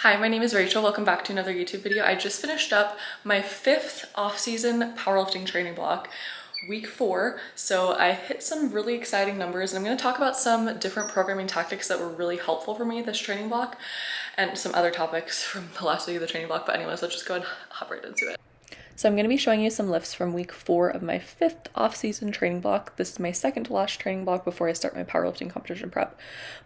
Hi, my name is Rachel. Welcome back to another YouTube video. I just finished up my 5th off-season powerlifting training block, week 4. So I hit some really exciting numbers, and I'm going to talk about some different programming tactics that were really helpful for me this training block and some other topics from the last week of the training block. But anyways, let's just go and hop right into it. So I'm going to be showing you some lifts from week 4 of my 5th off-season training block. This is my second to last training block before I start my powerlifting competition prep.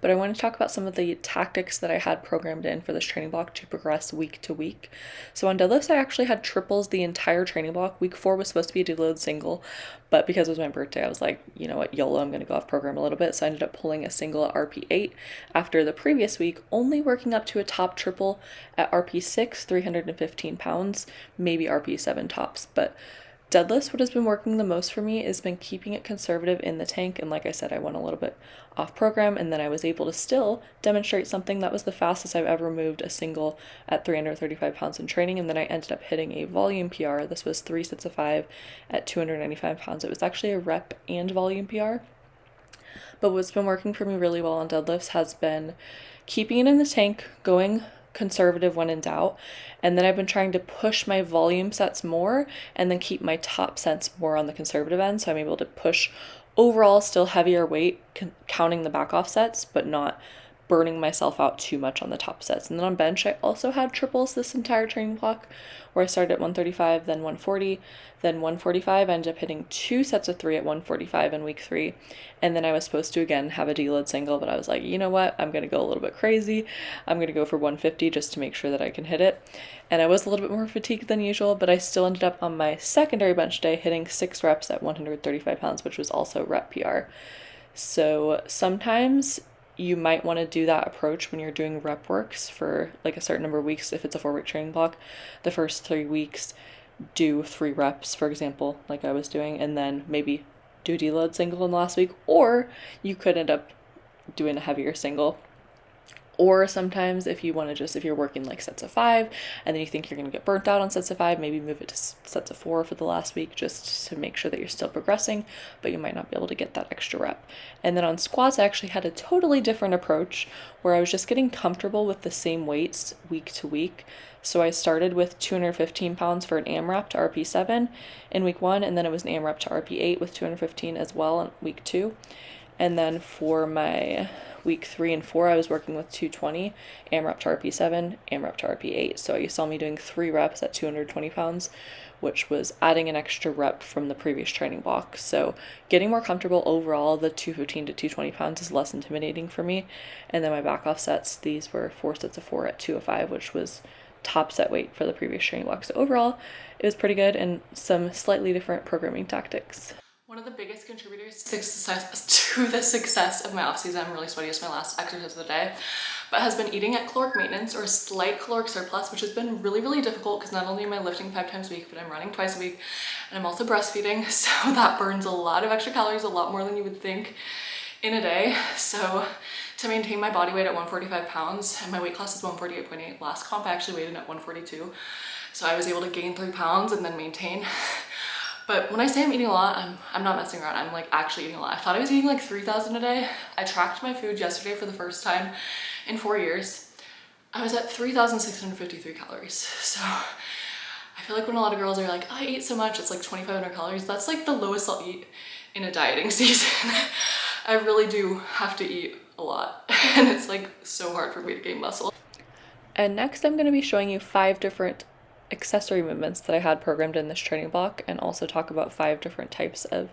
But I want to talk about some of the tactics that I had programmed in for this training block to progress week to week. So on deadlifts, I actually had triples the entire training block. Week 4 was supposed to be a deload single, but because it was my birthday, I was like, you know what, YOLO, I'm going to go off program a little bit. So I ended up pulling a single at RP8 after the previous week, only working up to a top triple at RP6, 315 pounds, maybe RP7 tops. But deadlifts, what has been working the most for me has been keeping it conservative in the tank. And like I said, I went a little bit off program, and then I was able to still demonstrate something that was the fastest I've ever moved a single at 335 pounds in training. And then I ended up hitting a volume PR. This was 3 sets of 5 at 295 pounds. It was actually a rep and volume PR. But what's been working for me really well on deadlifts has been keeping it in the tank, going conservative when in doubt, and then I've been trying to push my volume sets more and then keep my top sets more on the conservative end, so I'm able to push overall still heavier weight, counting the back off sets, but not burning myself out too much on the top sets. And then on bench, I also had triples this entire training block, where I started at 135, then 140, then 145. I ended up hitting 2 sets of 3 at 145 in week 3. And then I was supposed to again have a deload single, but I was like, you know what, I'm going to go a little bit crazy. I'm going to go for 150 just to make sure that I can hit it. And I was a little bit more fatigued than usual, but I still ended up on my secondary bench day hitting 6 reps at 135 pounds, which was also rep PR. So sometimes you might want to do that approach when you're doing rep works for like a certain number of weeks. If it's a 4-week training block, the first 3 weeks do 3 reps, for example, like I was doing, and then maybe do deload single in the last week, or you could end up doing a heavier single. Or sometimes if you want to if you're working like sets of 5 and then you think you're going to get burnt out on sets of 5, maybe move it to sets of 4 for the last week just to make sure that you're still progressing, but you might not be able to get that extra rep. And then on squats, I actually had a totally different approach where I was just getting comfortable with the same weights week to week. So I started with 215 pounds for an AMRAP to RP7 in week 1, and then it was an AMRAP to RP8 with 215 as well in week 2. And then for my week 3 and 4, I was working with 220, AMRAP to RP7, AMRAP to RP8. So you saw me doing 3 reps at 220 pounds, which was adding an extra rep from the previous training block. So getting more comfortable overall, the 215 to 220 pounds is less intimidating for me. And then my back off sets, these were 4 sets of 4 at 205, which was top set weight for the previous training block. So overall, it was pretty good, and some slightly different programming tactics. One of the biggest contributors to the success of my off-season, I'm really sweaty, it's my last exercise of the day, but has been eating at caloric maintenance or slight caloric surplus, which has been really, really difficult because not only am I lifting 5 times a week, but I'm running twice a week, and I'm also breastfeeding, so that burns a lot of extra calories, a lot more than you would think in a day. So to maintain my body weight at 145 pounds, and my weight class is 148.8, last comp I actually weighed in at 142, so I was able to gain 3 pounds and then maintain. But when I say I'm eating a lot, I'm not messing around. I'm like actually eating a lot. I thought I was eating like 3,000 a day. I tracked my food yesterday for the first time in 4 years. I was at 3,653 calories. So I feel like when a lot of girls are like, oh, I ate so much, it's like 2,500 calories. That's like the lowest I'll eat in a dieting season. I really do have to eat a lot. And it's like so hard for me to gain muscle. And next I'm going to be showing you 5 different accessory movements that I had programmed in this training block, and also talk about 5 different types of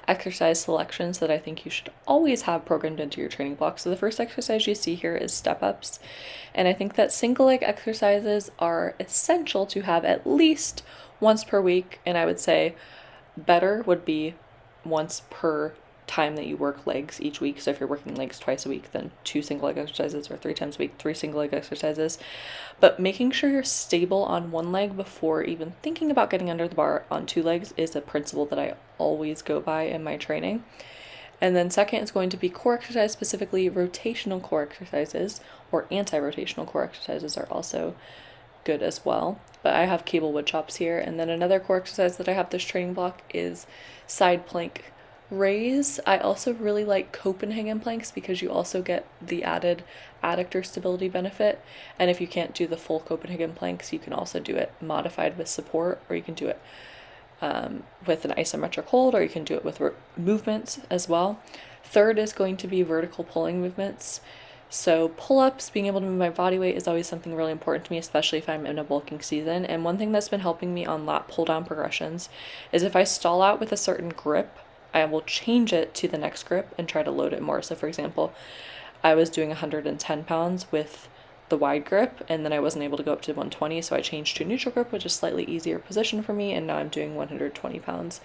exercise selections that I think you should always have programmed into your training block. So the first exercise you see here is step ups, and I think that single leg exercises are essential to have at least once per week, and I would say better would be once per time that you work legs each week. So if you're working legs twice a week, then 2 single leg exercises, or 3 times a week, 3 single leg exercises. But making sure you're stable on one leg before even thinking about getting under the bar on 2 legs is a principle that I always go by in my training. And then second is going to be core exercise, specifically rotational core exercises, or anti-rotational core exercises are also good as well. But I have cable wood chops here. And then another core exercise that I have this training block is side plank raise. I also really like Copenhagen planks because you also get the added adductor stability benefit. And if you can't do the full Copenhagen planks, you can also do it modified with support, or you can do it with an isometric hold, or you can do it with movements as well. Third is going to be vertical pulling movements. So pull-ups, being able to move my body weight is always something really important to me, especially if I'm in a bulking season. And one thing that's been helping me on lat pull-down progressions is if I stall out with a certain grip, I will change it to the next grip and try to load it more. So for example, I was doing 110 pounds with the wide grip, and then I wasn't able to go up to 120, so I changed to neutral grip, which is slightly easier position for me, and now I'm doing 120 pounds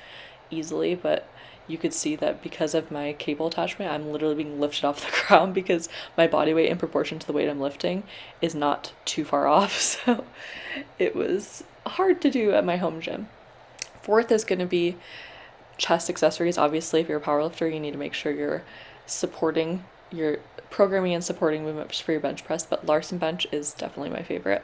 easily. But you could see that because of my cable attachment, I'm literally being lifted off the ground because my body weight in proportion to the weight I'm lifting is not too far off. So it was hard to do at my home gym. Fourth is going to be chest accessories. Obviously, if you're a powerlifter, you need to make sure you're programming and supporting movements for your bench press, but Larson bench is definitely my favorite.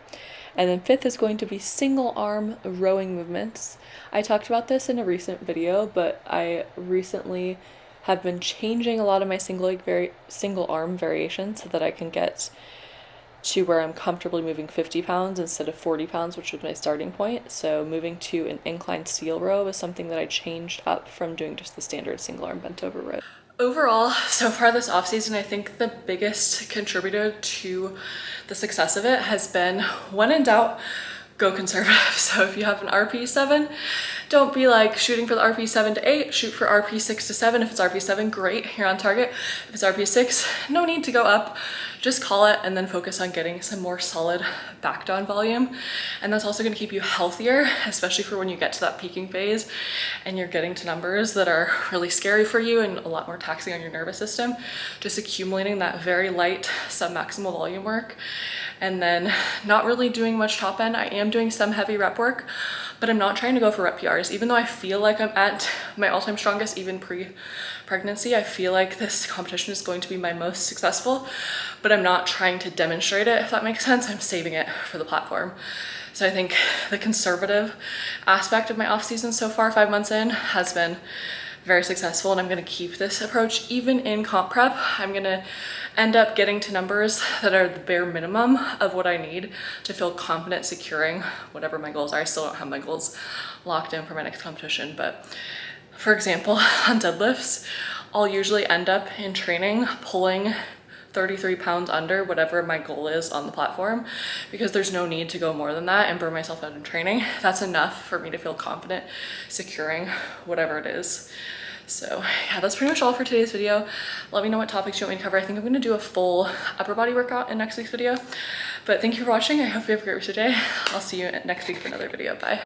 And then fifth is going to be single arm rowing movements. I talked about this in a recent video, but I recently have been changing a lot of my single arm variations so that I can get to where I'm comfortably moving 50 pounds instead of 40 pounds, which was my starting point. So moving to an inclined seal row is something that I changed up from doing just the standard single arm bent over row. Overall, so far this off season, I think the biggest contributor to the success of it has been, when in doubt, go conservative. So if you have an RP7, don't be like shooting for the RP7 to 8, shoot for RP6 to 7. If it's RP7, great, you're on target. If it's RP6, no need to go up, just call it and then focus on getting some more solid back down volume. And that's also gonna keep you healthier, especially for when you get to that peaking phase and you're getting to numbers that are really scary for you and a lot more taxing on your nervous system. Just accumulating that very light sub-maximal volume work and then not really doing much top end. I am doing some heavy rep work, but I'm not trying to go for rep PRs. Even though I feel like I'm at my all-time strongest, even pre-pregnancy, I feel like this competition is going to be my most successful, but I'm not trying to demonstrate it, if that makes sense. I'm saving it for the platform. So I think the conservative aspect of my off season so far, 5 months in, has been very successful, and I'm gonna keep this approach even in comp prep. I'm gonna end up getting to numbers that are the bare minimum of what I need to feel confident securing whatever my goals are. I still don't have my goals locked in for my next competition, but for example, on deadlifts, I'll usually end up in training pulling 33 pounds under whatever my goal is on the platform, because there's no need to go more than that and burn myself out in training. That's enough for me to feel confident securing whatever it is. So yeah, that's pretty much all for today's video. Let me know what topics you want me to cover. I think I'm gonna do a full upper body workout in next week's video. But thank you for watching. I hope you have a great rest of your day. I'll see you next week for another video. Bye.